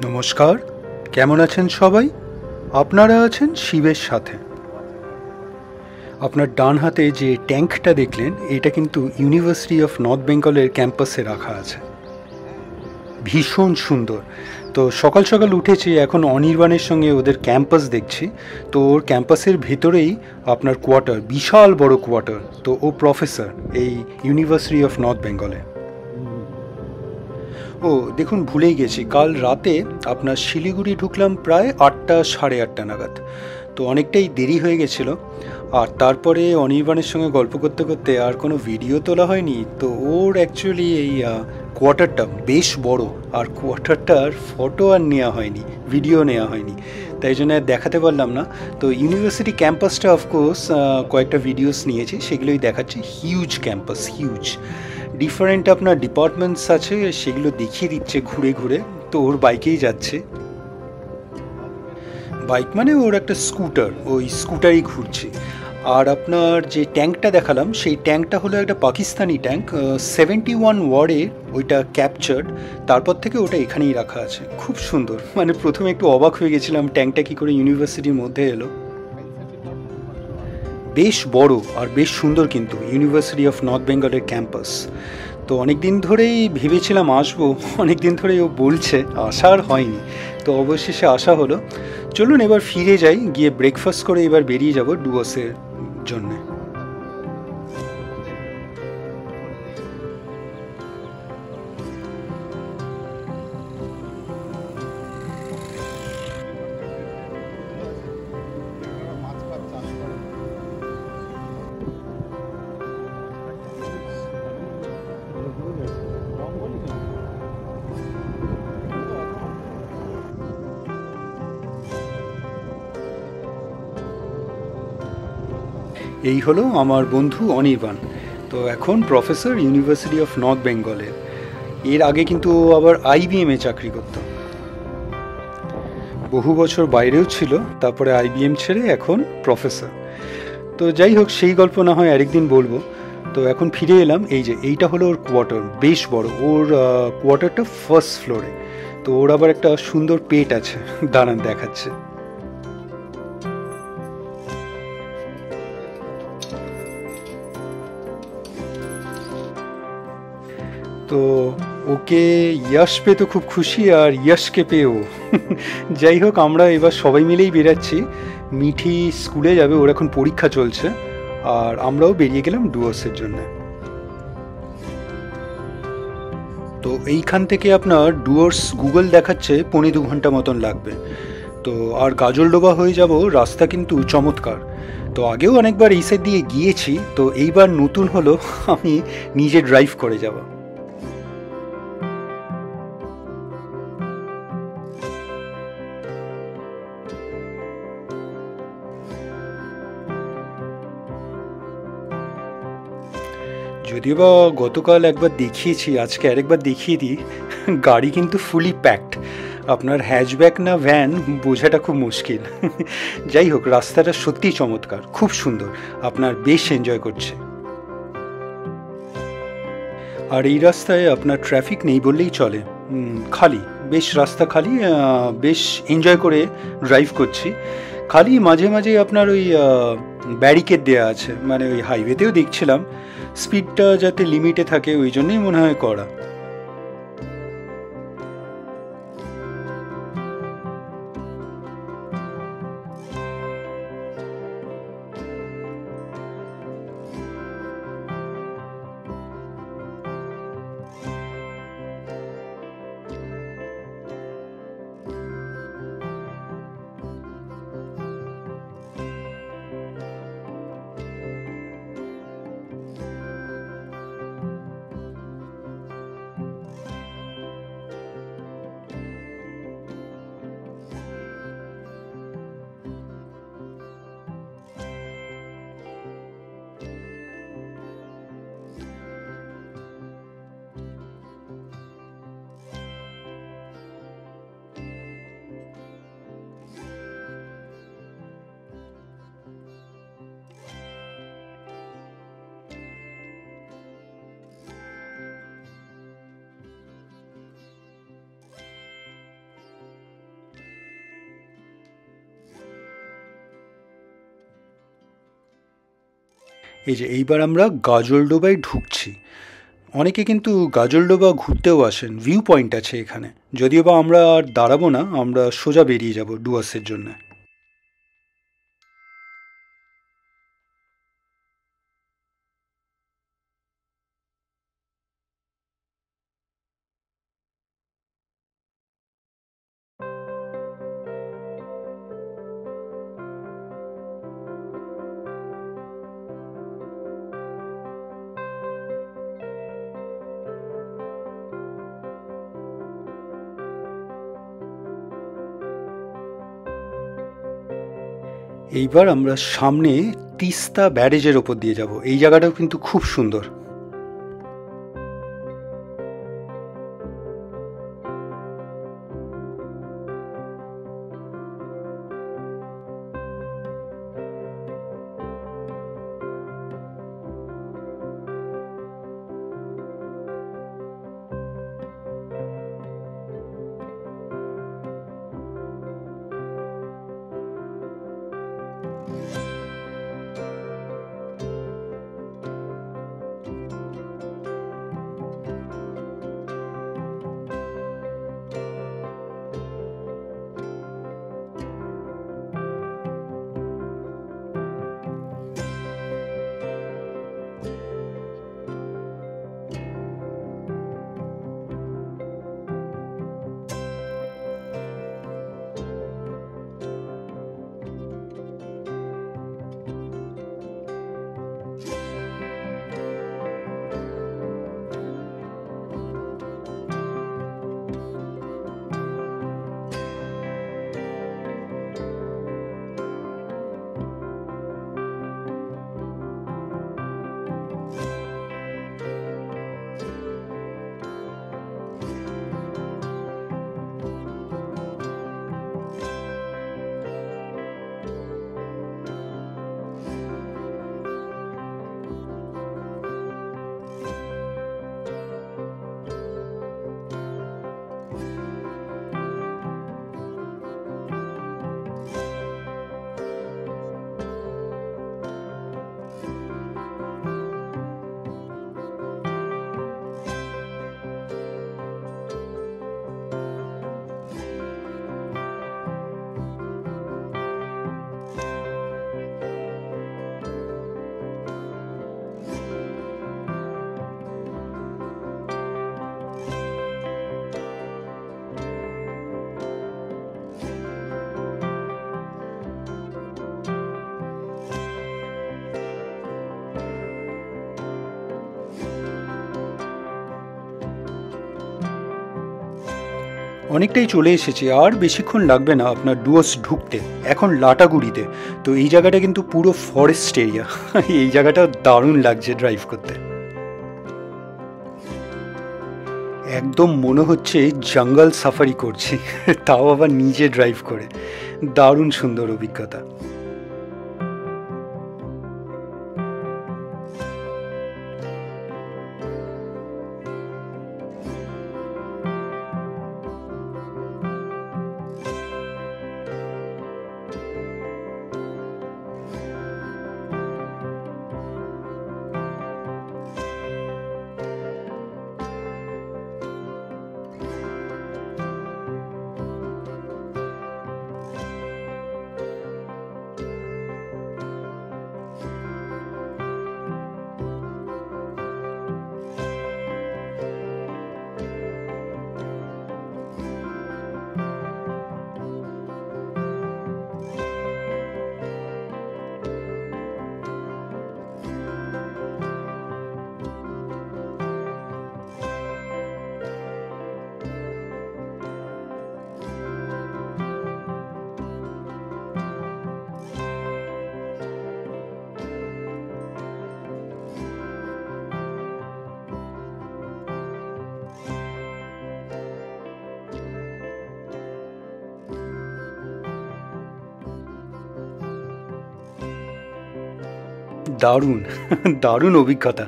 নমস্কার, কেমন আছেন সবাই? আপনারা আছেন শিবের সাথে। আপনার ডান হাতে যে ট্যাঙ্কটা দেখলেন, এটা কিন্তু ইউনিভার্সিটি অফ নর্থ বেঙ্গলের ক্যাম্পাসে রাখা আছে। ভীষণ সুন্দর। তো সকাল সকাল উঠেছি, এখন অনির্বাণের সঙ্গে ওদের ক্যাম্পাস দেখছি। তো ওর ক্যাম্পাসের ভেতরেই আপনার কোয়ার্টার, বিশাল বড় কোয়ার্টার। তো ও প্রফেসর এই ইউনিভার্সিটি অফ নর্থ বেঙ্গলে। ও দেখুন, ভুলেই গেছি, কাল রাতে আপনার শিলিগুড়ি ঢুকলাম প্রায় 8টা সাড়ে 8টা নাগাদ। তো অনেকটাই দেরি হয়ে গেছিল। আর তারপরে অনির্বাণের সঙ্গে গল্প করতে করতে আর কোনো ভিডিও তোলা হয়নি। তো ওর অ্যাকচুয়ালি এই কোয়ার্টারটা বেশ বড়, আর কোয়ার্টারটার ফটো আর নেওয়া হয়নি, ভিডিও নেওয়া হয়নি, তাই জন্য আর দেখাতে পারলাম না। তো ইউনিভার্সিটি ক্যাম্পাসটা অফকোর্স কয়েকটা ভিডিওস নিয়েছি, সেগুলোই দেখাচ্ছি। Huge campus, huge. ডিফারেন্ট আপনার ডিপার্টমেন্টস আছে, সেগুলো দেখিয়ে দিচ্ছে ঘুরে ঘুরে। তো ওর বাইকেই যাচ্ছে। বাইক মানে ওর একটা স্কুটার, ওই স্কুটারই ঘুরছে। আর আপনার যে ট্যাঙ্কটা দেখালাম, সেই ট্যাঙ্কটা হলো একটা পাকিস্তানি ট্যাঙ্ক, 71 ওয়ার্ডের। ওইটা ক্যাপচার্ড, তারপর থেকে ওটা এখানেই রাখা আছে। খুব সুন্দর, মানে প্রথমে একটু অবাক হয়ে গেছিলাম ট্যাঙ্কটা কী করে ইউনিভার্সিটির মধ্যে এলো। বেশ বড় আর বেশ সুন্দর কিন্তু ইউনিভার্সিটি অফ নর্থ বেঙ্গলের ক্যাম্পাস। তো অনেক দিন ধরেই ভেবেছিলাম আসবো, অনেক দিন ধরেই ও বলছে, আসার হয়নি। তো অবশেষে আসা হলো। চলুন এবার ফিরে যাই, গিয়ে ব্রেকফাস্ট করে এবার বেরিয়ে যাব ডুয়ার্সের জন্যে। এই হলো আমার বন্ধু অনির্বাণ। তো এখন প্রফেসর ইউনিভার্সিটি অফ নর্থ বেঙ্গলের। এর আগে কিন্তু ও আবার আইবিএমে চাকরি করতো, বহু বছর বাইরেও ছিল, তারপরে আইবিএম ছেড়ে এখন প্রফেসর। তো যাই হোক, সেই গল্প না হয় আরেকদিন বলবো। তো এখন ফিরে এলাম। এই যে এইটা হলো ওর কোয়ার্টার, বেশ বড়। ওর কোয়ার্টারটা ফার্স্ট ফ্লোরে। তো ওর আবার একটা সুন্দর পেট আছে, দাঁড়ান দেখাচ্ছে। তো ওকে ইয়াশ পেয়ে তো খুব খুশি, আর ইয়াশকে পেয়েও। যাই হোক, আমরা এবার সবাই মিলেই বেরাচ্ছি। মিঠি স্কুলে যাবে, ওর এখন পরীক্ষা চলছে। আর আমরাও বেরিয়ে গেলাম ডুয়ার্সের জন্য। তো এইখান থেকে আপনার ডুয়ার্স গুগল দেখাচ্ছে 1.25 ঘন্টা মতন লাগবে। তো আর গাজলডোবা হয়ে যাব, রাস্তা কিন্তু চমৎকার। তো আগেও অনেকবার এই সাইড দিয়ে গিয়েছি, তো এইবার নতুন হলো আমি নিজে ড্রাইভ করে যাওয়া। যদিও বা গতকাল একবার দেখিয়েছি, আজকে আরেকবার দেখিয়ে দিই। গাড়ি কিন্তু ফুলি প্যাকড। আপনার হ্যাচব্যাক না ভ্যান বোঝাটা খুব মুশকিল। যাই হোক, রাস্তাটা সত্যিই চমৎকার, খুব সুন্দর, আপনার বেশ এনজয় করছে। আর এই রাস্তায় আপনার ট্রাফিক নেই বললেই চলে, খালি, বেশ রাস্তা খালি। বেশ এনজয় করে ড্রাইভ করছি। খালি মাঝে মাঝে আপনার ওই ব্যারিকেড দেওয়া আছে, মানে ওই হাইওয়েতেও দেখছিলাম স্পিডটা যাতে লিমিটে থাকে, ওই জন্যই মনে হয় করা। এই যে এইবার আমরা গাজলডোবায় ঢুকছি। অনেকে কিন্তু গাজলডোবা ঘুরতেও আসেন, ভিউ পয়েন্ট আছে এখানে। যদিও বা আমরা আর দাঁড়াবো না, আমরা সোজা বেরিয়ে যাব ডুয়ার্সের জন্য। এইবার আমরা সামনে তিস্তা ব্যারেজের ওপর দিয়ে যাব। এই জায়গাটাও কিন্তু খুব সুন্দর। অনেকটাই চলে এসেছি, আর বেশিক্ষণ লাগবে না আপনার ডুয়ার্স ঢুকতে। এখন লাটাগুড়িতে। তো এই জায়গাটা কিন্তু পুরো ফরেস্ট এরিয়া। এই জায়গাটা দারুণ লাগছে ড্রাইভ করতে। একদম মনে হচ্ছে জঙ্গল সাফারি করছি, তাও আবার নিজে ড্রাইভ করে। দারুণ সুন্দর অভিজ্ঞতা। দারুণ, দারুণ অভিজ্ঞতা।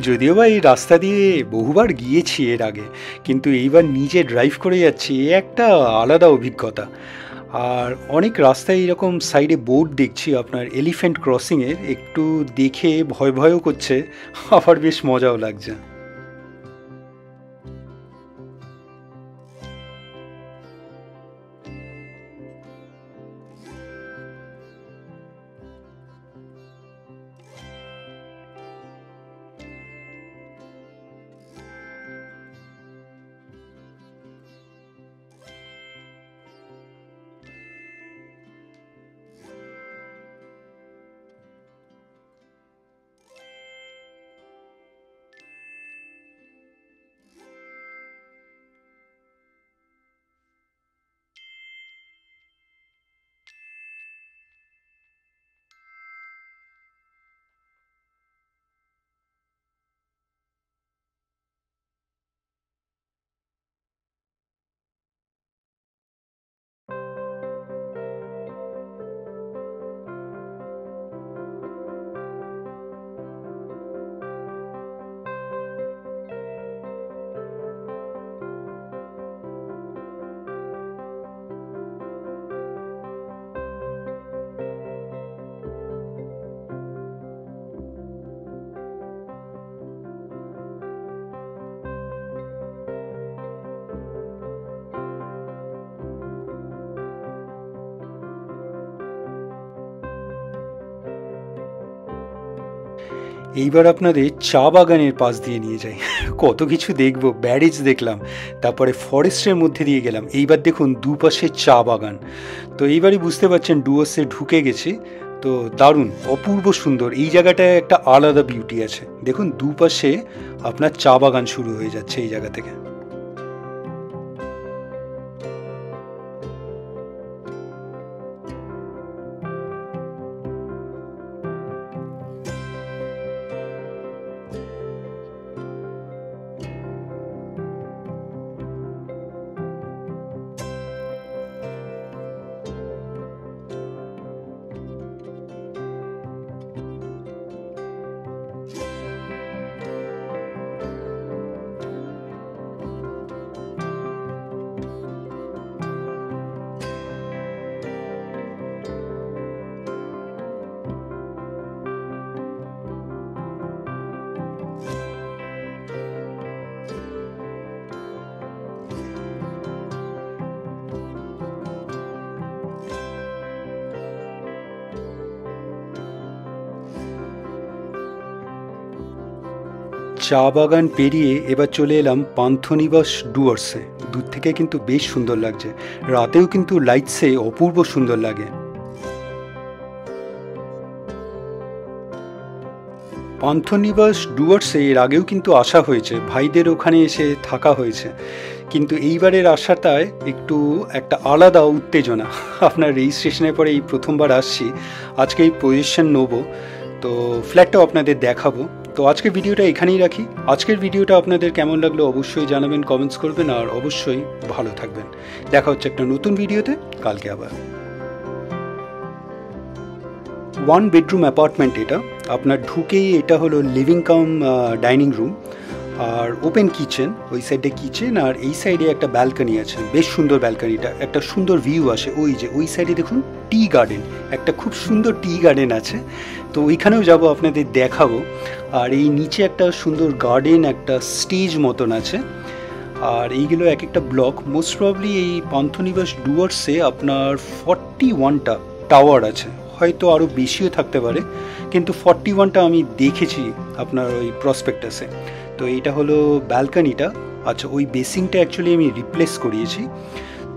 যদিও বা এই রাস্তা দিয়ে বহুবার গিয়েছি এর আগে, কিন্তু এইবার নিজে ড্রাইভ করে যাচ্ছি, এ একটা আলাদা অভিজ্ঞতা। আর অনেক রাস্তায় এরকম সাইডে বোর্ড দেখছি আপনার এলিফ্যান্ট ক্রসিংয়ের, একটু দেখে ভয় ভয়ও করছে, আবার বেশ মজাও লাগছে। এইবার আপনাদের চা বাগানের পাশ দিয়ে নিয়ে যাই। কত কিছু দেখবো, ব্যারেজ দেখলাম, তারপরে ফরেস্টের মধ্যে দিয়ে গেলাম, এইবার দেখুন দুপাশে চা বাগান। তো এইবারই বুঝতে পারছেন ডুয়ার্সে ঢুকে গেছি। তো দারুণ, অপূর্ব সুন্দর, এই জায়গাটায় একটা আলাদা বিউটি আছে। দেখুন দুপাশে আপনার চা বাগান শুরু হয়ে যাচ্ছে এই জায়গা থেকে। চা বাগান পেরিয়ে এবার চলে এলাম পান্থনিবাস ডুয়ার্সে। দূর থেকে কিন্তু বেশ সুন্দর লাগছে, রাতেও কিন্তু লাইটসে অপূর্ব সুন্দর লাগে। পান্থনিবাস ডুয়ার্সে এর আগেও কিন্তু আসা হয়েছে, ভাইদের ওখানে এসে থাকা হয়েছে, কিন্তু এইবারের আসাটায় একটু একটা আলাদা উত্তেজনা। আপনার রেজিস্ট্রেশনের পরে এই প্রথমবার আসছি, আজকে এই পজিশন নেবো, তো ফ্ল্যাটটাও আপনাদের দেখাবো। তো আজকের ভিডিওটা এখানেই রাখি। আজকের ভিডিওটা আপনাদের কেমন লাগলো অবশ্যই জানাবেন, কমেন্টস করবেন, আর অবশ্যই ভালো থাকবেন। দেখা হচ্ছে একটা নতুন ভিডিওতে কালকে আবার। 1 বেডরুম অ্যাপার্টমেন্ট এটা। আপনার ঢুকেই এটা হলো লিভিং কাম ডাইনিং রুম, আর ওপেন কিচেন, ওই সাইডে কিচেন, আর এই সাইডে একটা ব্যালকনি আছে, বেশ সুন্দর ব্যালকনিটা, একটা সুন্দর ভিউ আসে। ওই যে ওই সাইডে দেখুন টি গার্ডেন, একটা খুব সুন্দর টি গার্ডেন আছে, তো ওইখানেও যাব, আপনাদের দেখাবো। আর এই নিচে একটা সুন্দর গার্ডেন, একটা স্টেজ মতন আছে। আর এইগুলো এক একটা ব্লক। মোস্ট প্রবলি এই পান্থনিবাস ডুয়ার্সে আপনার 41টা টাওয়ার আছে, হয়তো আরও বেশিও থাকতে পারে, কিন্তু 41টা আমি দেখেছি আপনার ওই প্রসপেক্টাসে। তো এইটা হলো ব্যালকনিটা। আচ্ছা, ওই বেসিংটা অ্যাকচুয়ালি আমি রিপ্লেস করিয়েছি,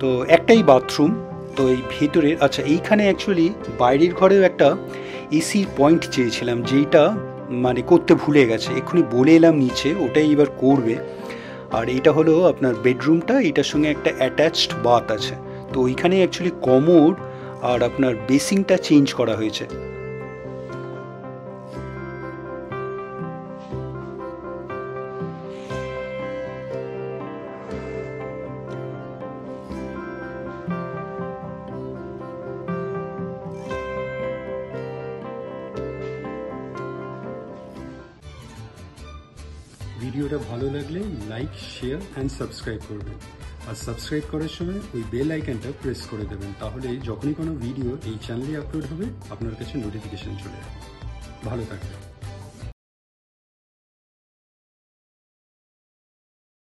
তো একটাই বাথরুম। তো এই ভেতরের, আচ্ছা এইখানে অ্যাকচুয়ালি বাইরের ঘরেও একটা এসির পয়েন্ট চেয়েছিলাম, যেইটা মানে করতে ভুলে গেছে, এক্ষুনি বলে এলাম নিচে, ওটাই এবার করবে। আর এইটা হলো আপনার বেডরুমটা, এটার সঙ্গে একটা অ্যাটাচড বাথ আছে। তো ওইখানে অ্যাকচুয়ালি কমোড আর আপনার বেসিংটা চেঞ্জ করা হয়েছে। ভিডিওটা ভালো লাগলে লাইক, শেয়ার অ্যান্ড সাবস্ক্রাইব করবেন। আর সাবস্ক্রাইব করার সময় ওই বেল আইকনটা প্রেস করে দেবেন, তাহলে যখনই কোনো ভিডিও এই চ্যানেলে আপলোড হবে আপনার কাছে নোটিফিকেশন চলে যাবে। ভালো থাকবেন।